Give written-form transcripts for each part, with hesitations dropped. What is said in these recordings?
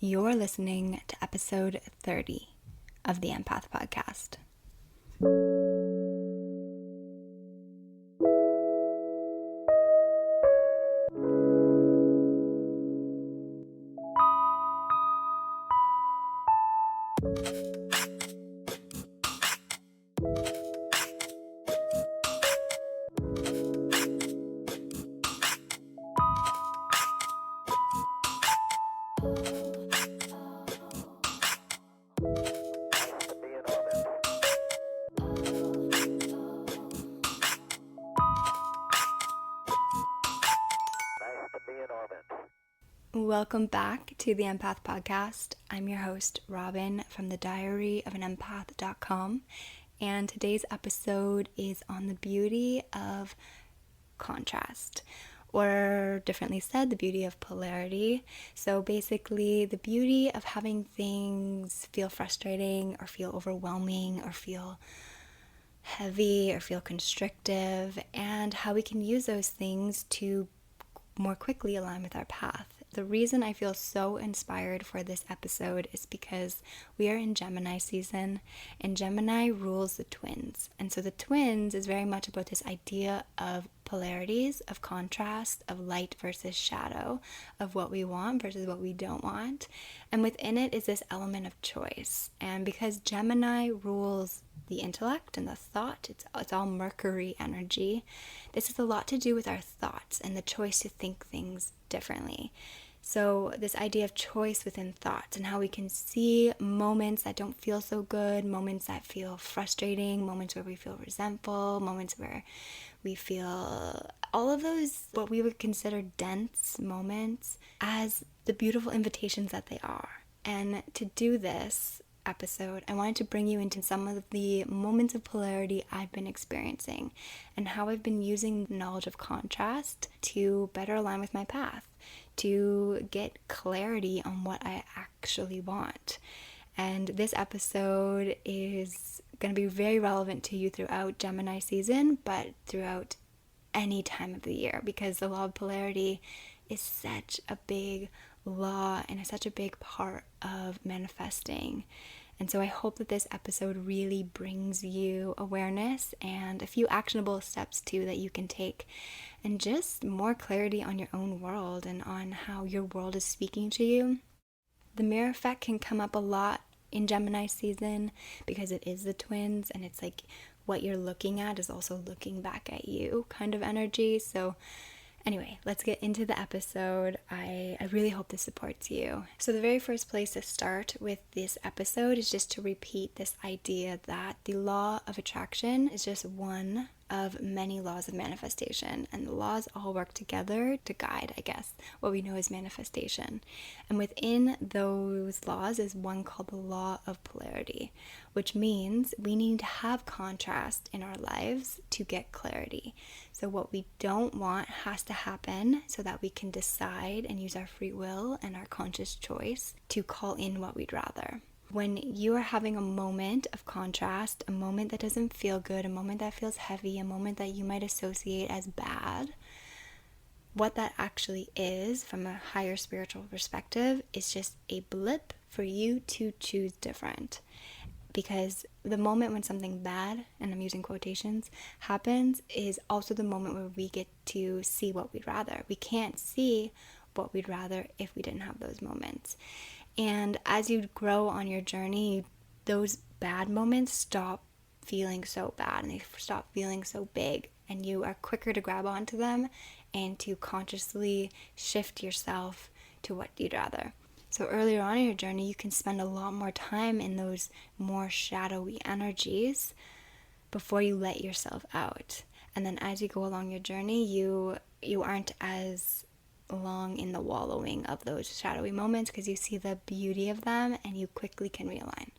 You're listening to episode 30 of the Empath podcast. Welcome back to the Empath podcast. I'm your host, Robin, from the diary of an empath.com, and today's episode is on the beauty of contrast, or differently said, the beauty of polarity. So basically, the beauty of having things feel frustrating or feel overwhelming or feel heavy or feel constrictive, and how we can use those things to more quickly align with our path. The reason I feel so inspired for this episode is because we are in Gemini season, and Gemini rules the twins. And so the twins is very much about this idea of polarities, of contrast, of light versus shadow, of what we want versus what we don't want. And within it is this element of choice. And because Gemini rules the intellect and the thought, it's all Mercury energy. This has a lot to do with our thoughts and the choice to think things differently. So this idea of choice within thoughts and how we can see moments that don't feel so good, moments that feel frustrating, moments where we feel resentful, moments where we feel all of those what we would consider dense moments as the beautiful invitations that they are. And to do this episode, I wanted to bring you into some of the moments of polarity I've been experiencing and how I've been using knowledge of contrast to better align with my path, to get clarity on what I actually want. And this episode is going to be very relevant to you throughout Gemini season, but throughout any time of the year, because the law of polarity is such a big law and is such a big part of manifesting. And so I hope that this episode really brings you awareness and a few actionable steps too that you can take, and just more clarity on your own world and on how your world is speaking to you. The mirror effect can come up a lot in Gemini season because it is the twins, and it's like what you're looking at is also looking back at you kind of energy. So anyway, let's get into the episode. I really hope this supports you. So the very first place to start with this episode is just to repeat this idea that the law of attraction is just one of many laws of manifestation, and the laws all work together to guide, I guess, what we know as manifestation. And within those laws is one called the law of polarity, which means we need to have contrast in our lives to get clarity. So what we don't want has to happen so that we can decide and use our free will and our conscious choice to call in what we'd rather. When you are having a moment of contrast, a moment that doesn't feel good, a moment that feels heavy, a moment that you might associate as bad, what that actually is from a higher spiritual perspective is just a blip for you to choose different. Because the moment when something bad, and I'm using quotations, happens is also the moment where we get to see what we'd rather. We can't see what we'd rather if we didn't have those moments. And as you grow on your journey, those bad moments stop feeling so bad and they stop feeling so big, and you are quicker to grab onto them and to consciously shift yourself to what you'd rather. So earlier on in your journey, you can spend a lot more time in those more shadowy energies before you let yourself out. And then as you go along your journey, you aren't as long in the wallowing of those shadowy moments because you see the beauty of them and you quickly can realign.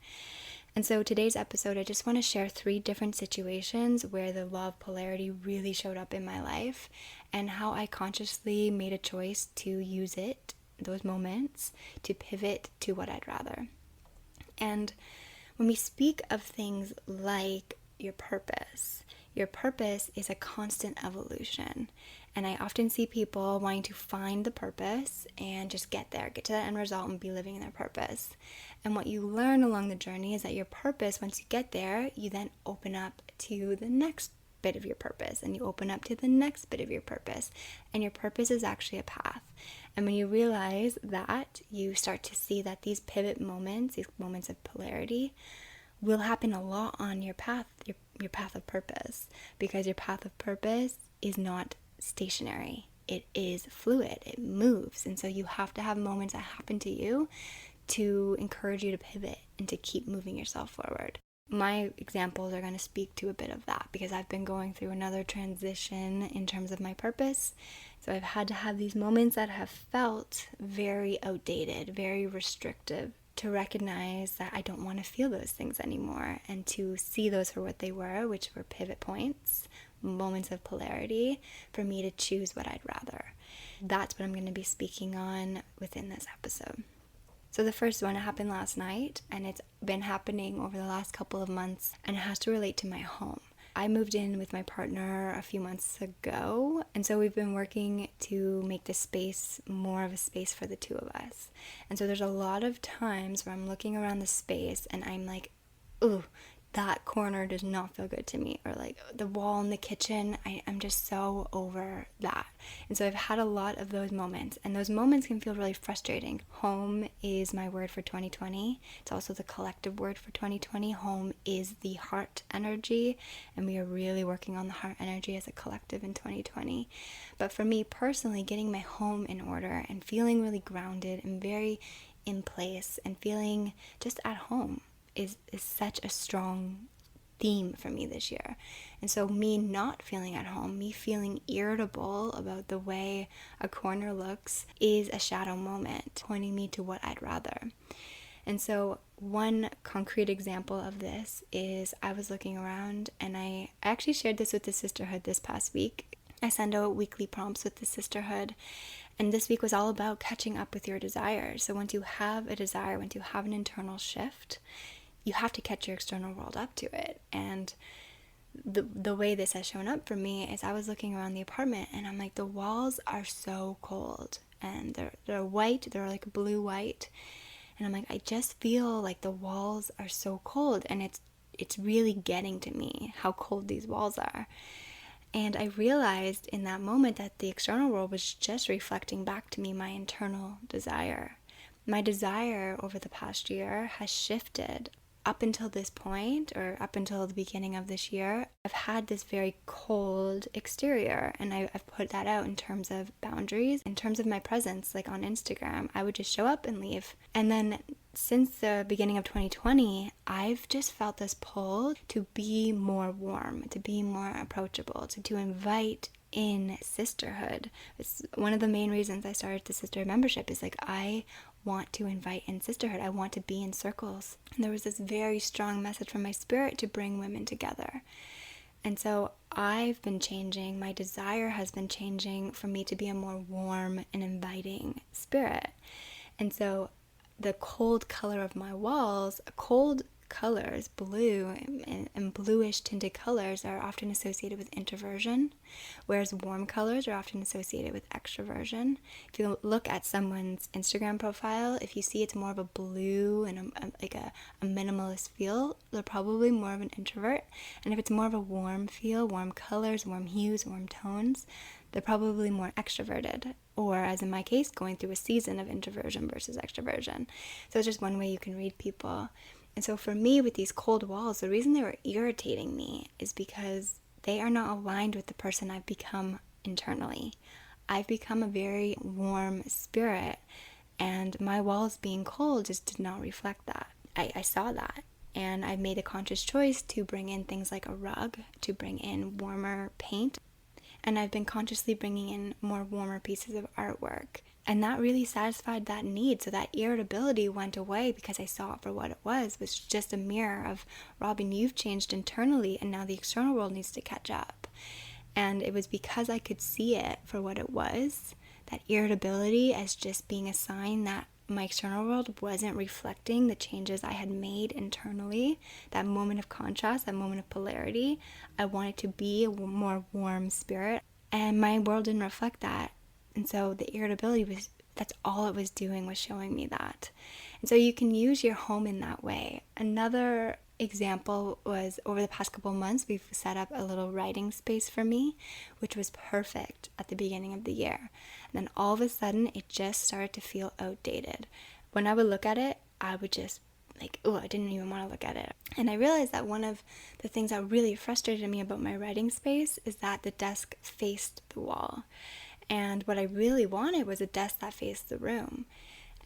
And so today's episode, I just want to share 3 different situations where the law of polarity really showed up in my life and how I consciously made a choice to use it, those moments, to pivot to what I'd rather. And when we speak of things like your purpose is a constant evolution. And I often see people wanting to find the purpose and just get there, get to that end result and be living in their purpose. And what you learn along the journey is that your purpose, once you get there, you then open up to the next bit of your purpose, and you open up to the next bit of your purpose, and your purpose is actually a path. And when you realize that, you start to see that these pivot moments, these moments of polarity, will happen a lot on your path, your path of purpose, because your path of purpose is not stationary. It is fluid, it moves. And so you have to have moments that happen to you to encourage you to pivot and to keep moving yourself forward. My examples are going to speak to a bit of that, because I've been going through another transition in terms of my purpose. So I've had to have these moments that have felt very outdated, very restrictive, to recognize that I don't want to feel those things anymore, and to see those for what they were, which were pivot points, moments of polarity, for me to choose what I'd rather. That's what I'm going to be speaking on within this episode. So the first one happened last night, and it's been happening over the last couple of months, and it has to relate to my home. I moved in with my partner a few months ago, and so we've been working to make this space more of a space for the two of us. And so there's a lot of times where I'm looking around the space and I'm like, ooh, that corner does not feel good to me, or like the wall in the kitchen, I'm just so over that. And so I've had a lot of those moments, and those moments can feel really frustrating. Home is my word for 2020. It's also the collective word for 2020. Home is the heart energy, and we are really working on the heart energy as a collective in 2020. But for me personally, getting my home in order and feeling really grounded and very in place and feeling just at home is such a strong theme for me this year. And so me not feeling at home, me feeling irritable about the way a corner looks, is a shadow moment pointing me to what I'd rather. And so one concrete example of this is I was looking around, and I actually shared this with the sisterhood this past week. I send out weekly prompts with the sisterhood, and this week was all about catching up with your desires. So once you have a desire, once you have an internal shift, you have to catch your external world up to it. And the way this has shown up for me is I was looking around the apartment, and I'm like, the walls are so cold, and they're white, they're like blue white, and I'm like, I just feel like the walls are so cold, and it's really getting to me how cold these walls are. And I realized in that moment that the external world was just reflecting back to me my internal desire. My desire over the past year has shifted. Up until this point, or up until the beginning of this year, I've had this very cold exterior, and I've put that out in terms of boundaries, in terms of my presence. Like on Instagram, I would just show up and leave. And then since the beginning of 2020, I've just felt this pull to be more warm, to be more approachable, to invite in sisterhood. It's one of the main reasons I started the sisterhood membership, is like, I want to invite in sisterhood. I want to be in circles. And there was this very strong message from my spirit to bring women together. And so I've been changing. My desire has been changing for me to be a more warm and inviting spirit. And so the cold color of my walls, cold colors, blue and bluish tinted colors, are often associated with introversion, whereas warm colors are often associated with extroversion. If you look at someone's Instagram profile, if you see it's more of a blue and a minimalist feel, they're probably more of an introvert. And if it's more of a warm feel, warm colors, warm hues, warm tones, they're probably more extroverted, or, as in my case, going through a season of introversion versus extroversion. So it's just one way you can read people. And so for me, with these cold walls, the reason they were irritating me is because they are not aligned with the person I've become internally. I've become a very warm spirit, and my walls being cold just did not reflect that. I saw that, and I made a conscious choice to bring in things like a rug, to bring in warmer paint, and I've been consciously bringing in more warmer pieces of artwork. And that really satisfied that need. So that irritability went away because I saw it for what it was just a mirror of, Robin, you've changed internally, and now the external world needs to catch up. And it was because I could see it for what it was, that irritability as just being a sign that my external world wasn't reflecting the changes I had made internally, that moment of contrast, that moment of polarity. I wanted to be a more warm spirit. And my world didn't reflect that. And so the irritability that's all it was doing, was showing me that. And so you can use your home in that way. Another example was, over the past couple months, we've set up a little writing space for me, which was perfect at the beginning of the year. And then all of a sudden, it just started to feel outdated. When I would look at it, I would just I didn't even want to look at it. And I realized that one of the things that really frustrated me about my writing space is that the desk faced the wall. And what I really wanted was a desk that faced the room.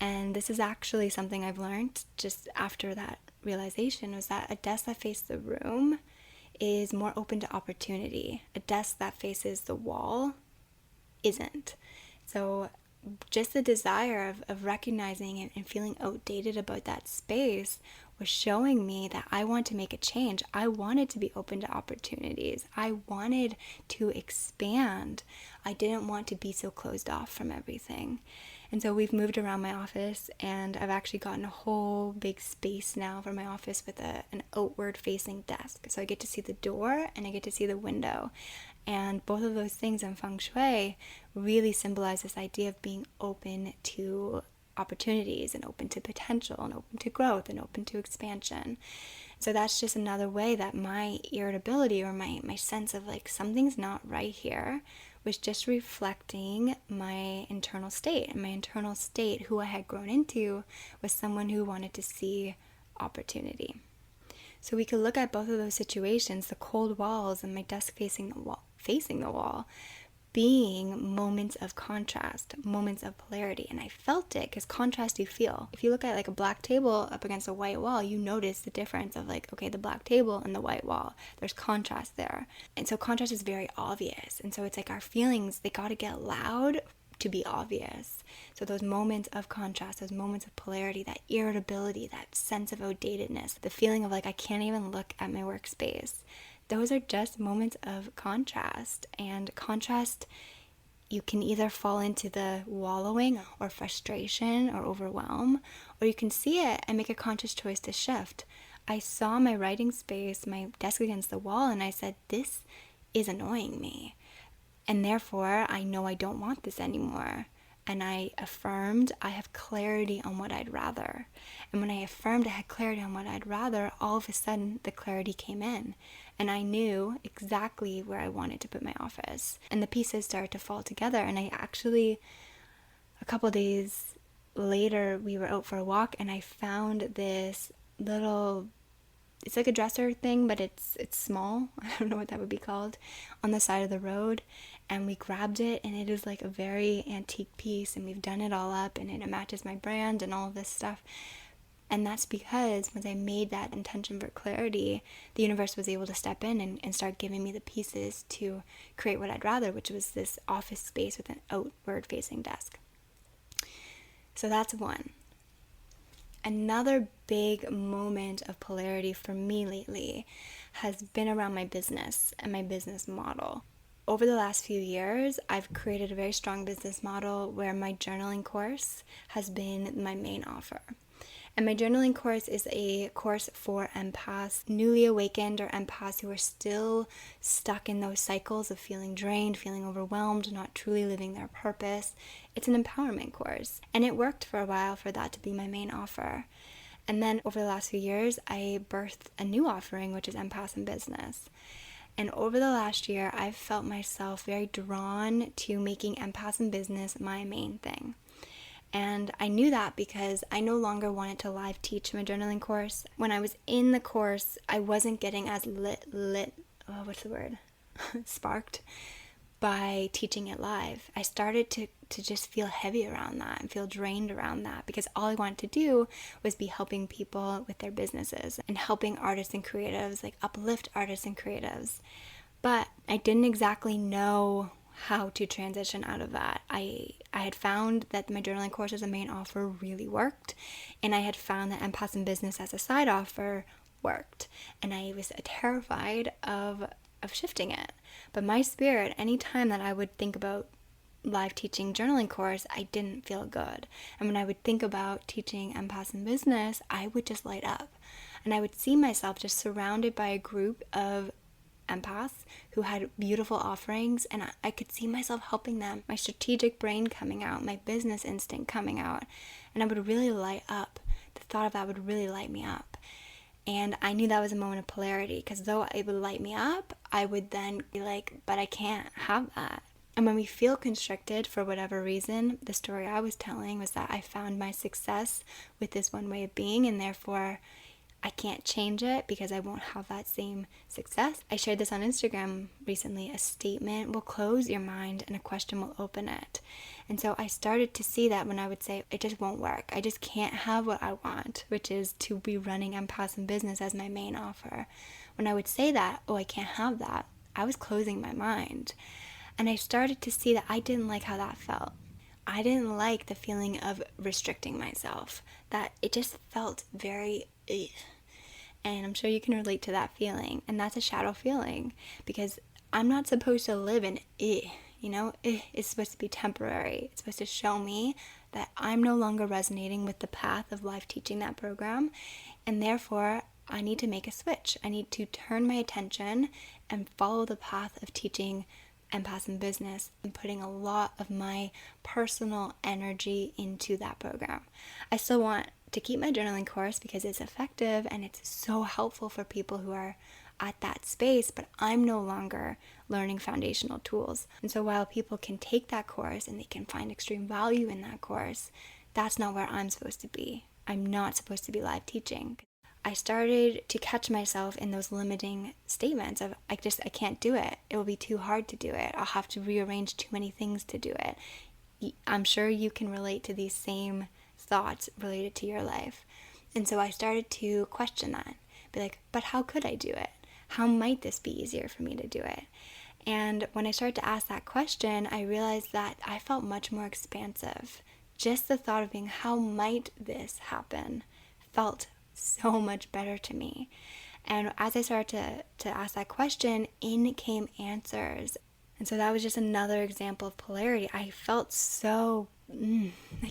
And this is actually something I've learned just after that realization, was that a desk that faces the room is more open to opportunity. A desk that faces the wall isn't. So just the desire of recognizing and feeling outdated about that space was showing me that I want to make a change. I wanted to be open to opportunities. I wanted to expand. I didn't want to be so closed off from everything. And so we've moved around my office, and I've actually gotten a whole big space now for my office with an outward facing desk. So I get to see the door and I get to see the window. And both of those things in feng shui really symbolize this idea of being open to opportunities and open to potential and open to growth and open to expansion. So that's just another way that my irritability, or my sense of something's not right here, was just reflecting my internal state. And my internal state, who I had grown into, was someone who wanted to see opportunity. So we could look at both of those situations, the cold walls and my desk facing the wall, being moments of contrast, moments of polarity. And I felt it, because contrast you feel. If you look at a black table up against a white wall, you notice the difference of the black table and the white wall. There's contrast there. And so contrast is very obvious. And so it's our feelings, they got to get loud to be obvious. So those moments of contrast, those moments of polarity, that irritability, that sense of outdatedness, the feeling of I can't even look at my workspace, those are just moments of contrast. And contrast, you can either fall into the wallowing or frustration or overwhelm, or you can see it and make a conscious choice to shift. I saw my writing space, my desk against the wall, and I said, this is annoying me. And therefore, I know I don't want this anymore. And I affirmed I have clarity on what I'd rather. And when I affirmed I had clarity on what I'd rather, all of a sudden the clarity came in. And I knew exactly where I wanted to put my office. And the pieces started to fall together. And I actually, a couple days later, we were out for a walk, and I found this little, it's like a dresser thing, but it's small. I don't know what that would be called, on the side of the road. And we grabbed it, and it is a very antique piece, and we've done it all up, and it matches my brand and all of this stuff. And that's because when I made that intention for clarity, the universe was able to step in and start giving me the pieces to create what I'd rather, which was this office space with an outward facing desk. So that's one. Another big moment of polarity for me lately has been around my business and my business model. Over the last few years, I've created a very strong business model where my journaling course has been my main offer. And my journaling course is a course for empaths, newly awakened, or empaths who are still stuck in those cycles of feeling drained, feeling overwhelmed, not truly living their purpose. It's an empowerment course. And it worked for a while for that to be my main offer. And then over the last few years, I birthed a new offering, which is Empath in Business. And over the last year, I've felt myself very drawn to making Empath in Business my main thing. And I knew that because I no longer wanted to live teach my journaling course. When I was in the course, I wasn't getting as sparked by teaching it live. I started to just feel heavy around that and feel drained around that, because all I wanted to do was be helping people with their businesses and helping artists and creatives, uplift artists and creatives. But I didn't exactly know how to transition out of that. I had found that my journaling course as a main offer really worked, and I had found that Empath in Business as a side offer worked, and I was terrified of shifting it. But my spirit, anytime that I would think about live teaching journaling course, I didn't feel good. And when I would think about teaching Empath in Business, I would just light up, and I would see myself just surrounded by a group of empaths who had beautiful offerings, and I could see myself helping them, my strategic brain coming out, my business instinct coming out, and I would really light up. The thought of that would really light me up. And I knew that was a moment of polarity, because though it would light me up, I would then be like, but I can't have that. And when we feel constricted for whatever reason, the story I was telling was that I found my success with this one way of being, and therefore I can't change it because I won't have that same success. I shared this on Instagram recently. A statement will close your mind and a question will open it. And so I started to see that when I would say, it just won't work. I just can't have what I want, which is to be running Empath in Business as my main offer. When I would say that, oh, I can't have that, I was closing my mind. And I started to see that I didn't like how that felt. I didn't like the feeling of restricting myself, that it just felt very ugh. And I'm sure you can relate to that feeling. And that's a shadow feeling, because I'm not supposed to live in it's supposed to be temporary. It's supposed to show me that I'm no longer resonating with the path of life teaching that program. And therefore, I need to make a switch. I need to turn my attention and follow the path of teaching Empath in Business and putting a lot of my personal energy into that program. I still want to keep my journaling course because it's effective and it's so helpful for people who are at that space, but I'm no longer learning foundational tools. And so while people can take that course and they can find extreme value in that course, that's not where I'm supposed to be. I'm not supposed to be live teaching. I started to catch myself in those limiting statements of, I can't do it. It will be too hard to do it. I'll have to rearrange too many things to do it. I'm sure you can relate to these same thoughts related to your life. And so I started to question that. Be like, but how could I do it? How might this be easier for me to do it? And when I started to ask that question, I realized that I felt much more expansive. Just the thought of being, how might this happen, felt so much better to me. And as I started to ask that question, in came answers. And so that was just another example of polarity. I felt so I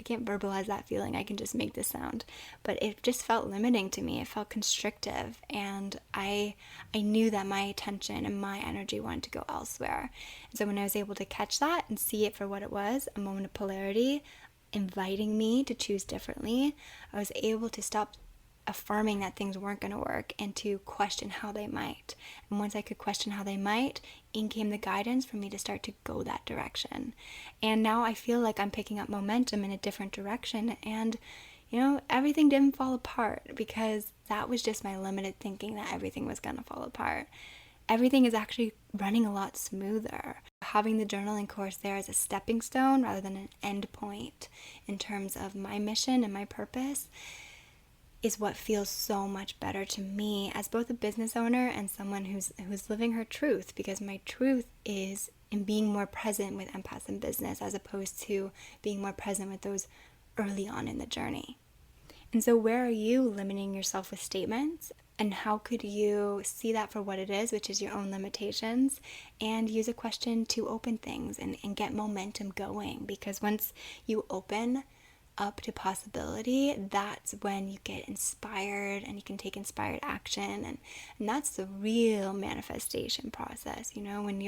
can't verbalize that feeling. I can just make this sound, but it just felt limiting to me. It felt constrictive, and I knew that my attention and my energy wanted to go elsewhere. And so when I was able to catch that and see it for what it was, a moment of polarity inviting me to choose differently, I was able to stop affirming that things weren't going to work and to question how they might. And once I could question how they might, in came the guidance for me to start to go that direction. And now I feel like I'm picking up momentum in a different direction, and everything didn't fall apart, because that was just my limited thinking that everything was going to fall apart. Everything is actually running a lot smoother. Having the journaling course there as a stepping stone rather than an end point in terms of my mission and my purpose is what feels so much better to me as both a business owner and someone who's living her truth, because my truth is in being more present with Empath in Business as opposed to being more present with those early on in the journey. And so where are you limiting yourself with statements? And how could you see that for what it is, which is your own limitations, and use a question to open things and get momentum going? Because once you open up to possibility, that's when you get inspired and you can take inspired action, and that's the real manifestation process. When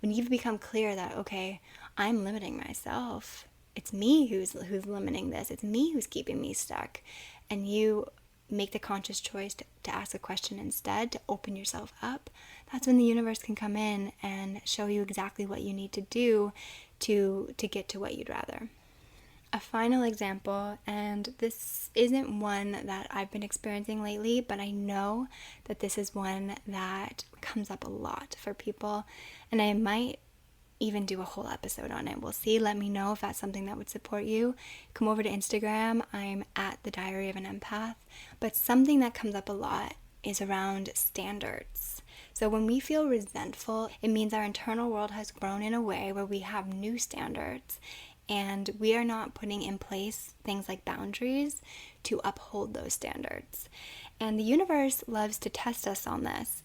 you've become clear that, okay, I'm limiting myself, it's me who's limiting this, it's me who's keeping me stuck, and you make the conscious choice to ask a question instead, to open yourself up, that's when the universe can come in and show you exactly what you need to do to get to what you'd rather. A final example, and this isn't one that I've been experiencing lately, but I know that this is one that comes up a lot for people, and I might even do a whole episode on it. We'll see. Let me know if that's something that would support you. Come over to Instagram. I'm at the Diary of an Empath. But something that comes up a lot is around standards. So when we feel resentful, it means our internal world has grown in a way where we have new standards, and we are not putting in place things like boundaries to uphold those standards. And the universe loves to test us on this,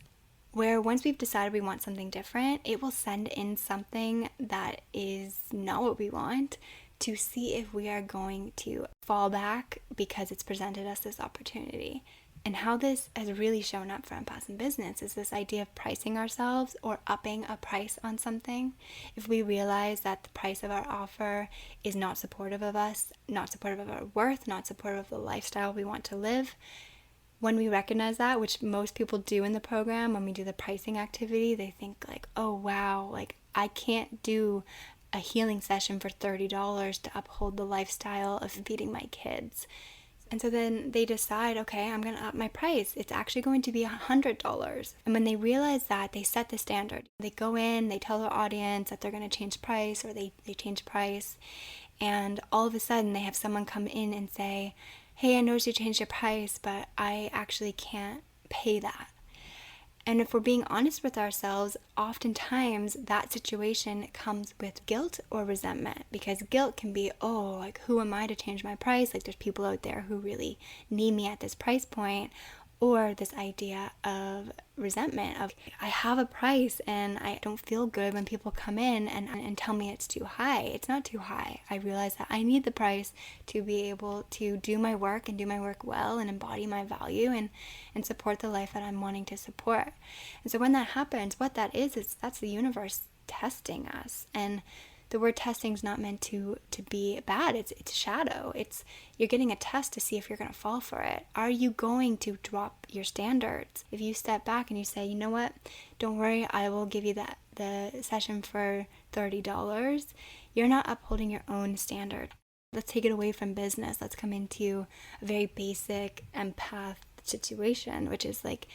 where once we've decided we want something different, it will send in something that is not what we want to see if we are going to fall back because it's presented us this opportunity. And how this has really shown up for empaths in business is this idea of pricing ourselves or upping a price on something. If we realize that the price of our offer is not supportive of us, not supportive of our worth, not supportive of the lifestyle we want to live, when we recognize that, which most people do in the program, when we do the pricing activity, they think like, oh wow, like I can't do a healing session for $30 to uphold the lifestyle of feeding my kids. And so then they decide, okay, I'm going to up my price. It's actually going to be $100. And when they realize that, they set the standard. They go in, they tell their audience that they're going to change price, or they change price. And all of a sudden they have someone come in and say, hey, I noticed you changed your price, but I actually can't pay that. And if we're being honest with ourselves, oftentimes that situation comes with guilt or resentment, because guilt can be, oh, like who am I to change my price? Like there's people out there who really need me at this price point. Or this idea of resentment of I have a price and I don't feel good when people come in and tell me it's too high. It's not too high. I realize that I need the price to be able to do my work and do my work well and embody my value and support the life that I'm wanting to support. And so when that happens, what that is that's the universe testing us. And the word testing is not meant to be bad. It's shadow. You're getting a test to see if you're going to fall for it. Are you going to drop your standards? If you step back and you say, you know what, don't worry, I will give you the session for $30, you're not upholding your own standard. Let's take it away from business. Let's come into a very basic empath situation, which is like,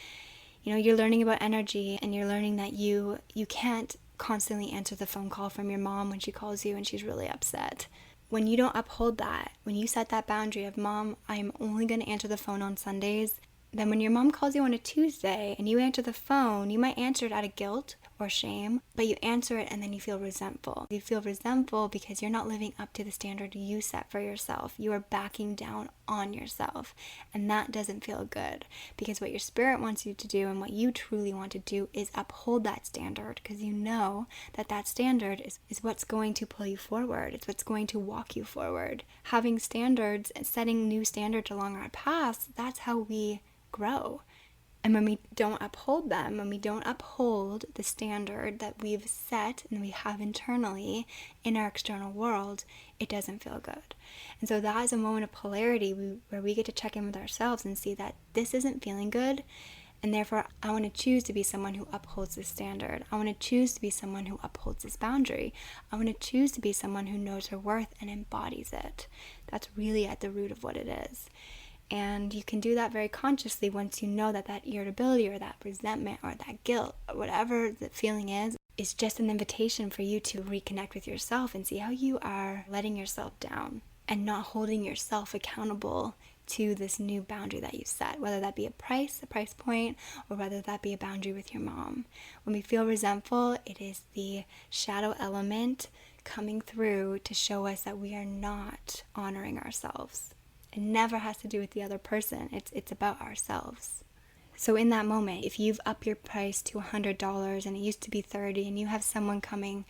you're learning about energy and you're learning that you can't constantly answer the phone call from your mom when she calls you and she's really upset. When you don't uphold that, when you set that boundary of, Mom, I'm only going to answer the phone on Sundays, then when your mom calls you on a Tuesday and you answer the phone, you might answer it out of guilt or shame, but you answer it and then you feel resentful. You feel resentful because you're not living up to the standard you set for yourself. You are backing down on yourself, and that doesn't feel good, because what your spirit wants you to do and what you truly want to do is uphold that standard, because you know that standard is what's going to pull you forward. It's what's going to walk you forward. Having standards and setting new standards along our paths, that's how we grow. And when we don't uphold them, when we don't uphold the standard that we've set and we have internally in our external world, it doesn't feel good. And so that is a moment of polarity where we get to check in with ourselves and see that this isn't feeling good, and therefore I want to choose to be someone who upholds this standard. I want to choose to be someone who upholds this boundary. I want to choose to be someone who knows her worth and embodies it. That's really at the root of what it is. And you can do that very consciously once you know that irritability or that resentment or that guilt or whatever the feeling is just an invitation for you to reconnect with yourself and see how you are letting yourself down and not holding yourself accountable to this new boundary that you've set, whether that be a price point, or whether that be a boundary with your mom. When we feel resentful, it is the shadow element coming through to show us that we are not honoring ourselves. It never has to do with the other person. It's about ourselves. So in that moment, if you've upped your price to $100 and it used to be $30, and you have someone coming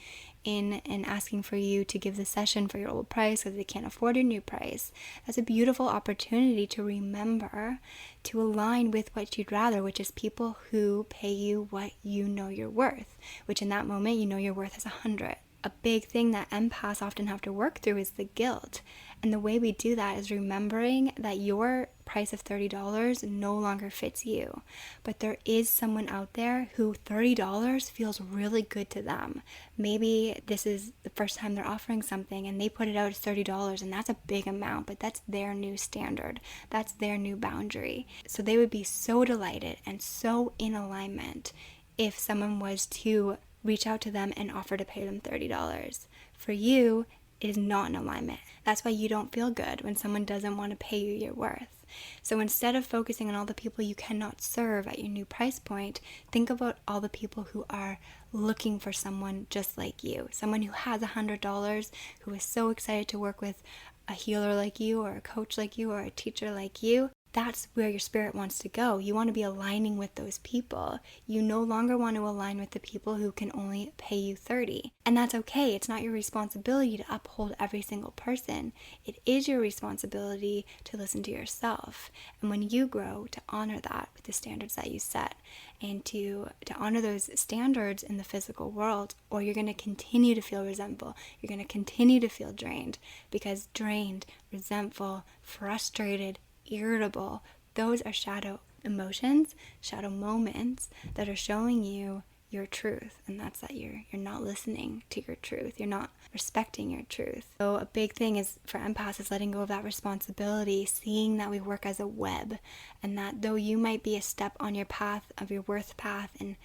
in and asking for you to give the session for your old price because they can't afford your new price, that's a beautiful opportunity to remember to align with what you'd rather, which is people who pay you what you know you're worth, which in that moment you know your worth is $100. A big thing that empaths often have to work through is the guilt. And the way we do that is remembering that your price of $30 no longer fits you. But there is someone out there who $30 feels really good to them. Maybe this is the first time they're offering something and they put it out as $30, and that's a big amount, but that's their new standard. That's their new boundary. So they would be so delighted and so in alignment if someone was to reach out to them and offer to pay them $30. For you, it is not in alignment. That's why you don't feel good when someone doesn't want to pay you your worth. So instead of focusing on all the people you cannot serve at your new price point, think about all the people who are looking for someone just like you. Someone who has $100, who is so excited to work with a healer like you, or a coach like you, or a teacher like you. That's where your spirit wants to go. You want to be aligning with those people. You no longer want to align with the people who can only pay you 30. And that's okay. It's not your responsibility to uphold every single person. It is your responsibility to listen to yourself. And when you grow, to honor that with the standards that you set, and to honor those standards in the physical world, or you're going to continue to feel resentful. You're going to continue to feel drained, because drained, resentful, frustrated, irritable, those are shadow emotions, shadow moments that are showing you your truth, and that's that you're not listening to your truth. You're not respecting your truth. So a big thing is for empaths is letting go of that responsibility, seeing that we work as a web, and that though you might be a step on your path of your worth path and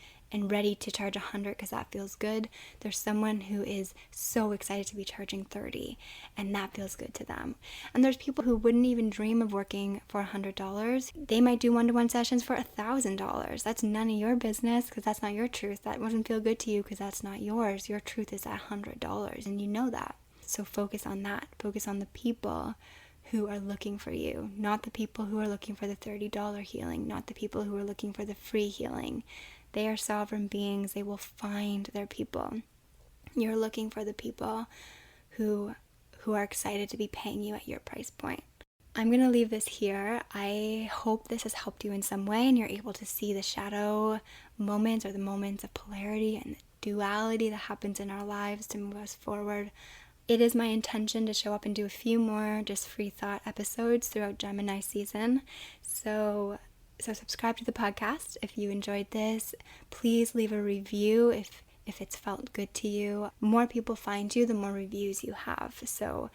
ready to charge 100 because that feels good, there's someone who is so excited to be charging 30, and that feels good to them. And there's people who wouldn't even dream of working for $100. They might do one-to-one sessions for $1,000. That's none of your business, because that's not your truth. That doesn't feel good to you because that's not yours. Your truth is at $100, and you know that. So focus on that. Focus on the people who are looking for you, not the people who are looking for the $30 healing, not the people who are looking for the free healing. They are sovereign beings. They will find their people. You're looking for the people who are excited to be paying you at your price point. I'm going to leave this here. I hope this has helped you in some way and you're able to see the shadow moments or the moments of polarity and the duality that happens in our lives to move us forward. It is my intention to show up and do a few more just free thought episodes throughout Gemini season. So subscribe to the podcast if you enjoyed this. Please leave a review if it's felt good to you. More people find you, the more reviews you have. So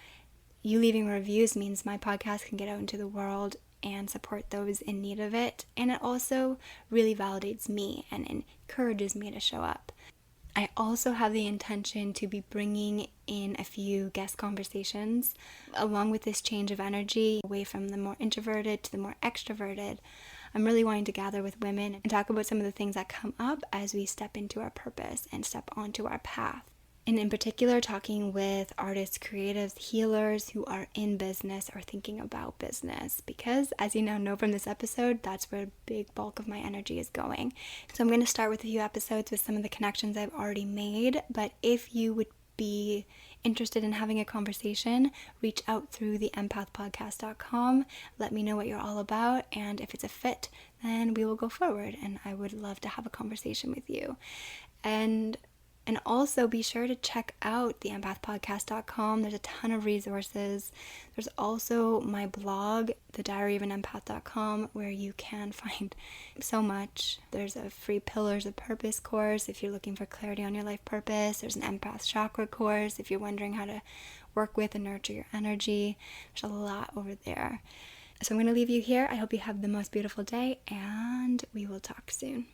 you leaving reviews means my podcast can get out into the world and support those in need of it. And it also really validates me and encourages me to show up. I also have the intention to be bringing in a few guest conversations along with this change of energy away from the more introverted to the more extroverted. I'm really wanting to gather with women and talk about some of the things that come up as we step into our purpose and step onto our path. And in particular, talking with artists, creatives, healers who are in business or thinking about business. Because as you now know from this episode, that's where a big bulk of my energy is going. So I'm going to start with a few episodes with some of the connections I've already made. But if you would be interested in having a conversation, reach out through the empathpodcast.com. Let me know what you're all about. And if it's a fit, then we will go forward. And I would love to have a conversation with you. And also be sure to check out the empathpodcast.com. There's a ton of resources. There's also my blog, thediaryofanempath.com, where you can find so much. There's a free Pillars of Purpose course if you're looking for clarity on your life purpose. There's an empath chakra course if you're wondering how to work with and nurture your energy. There's a lot over there. So I'm going to leave you here. I hope you have the most beautiful day, and we will talk soon.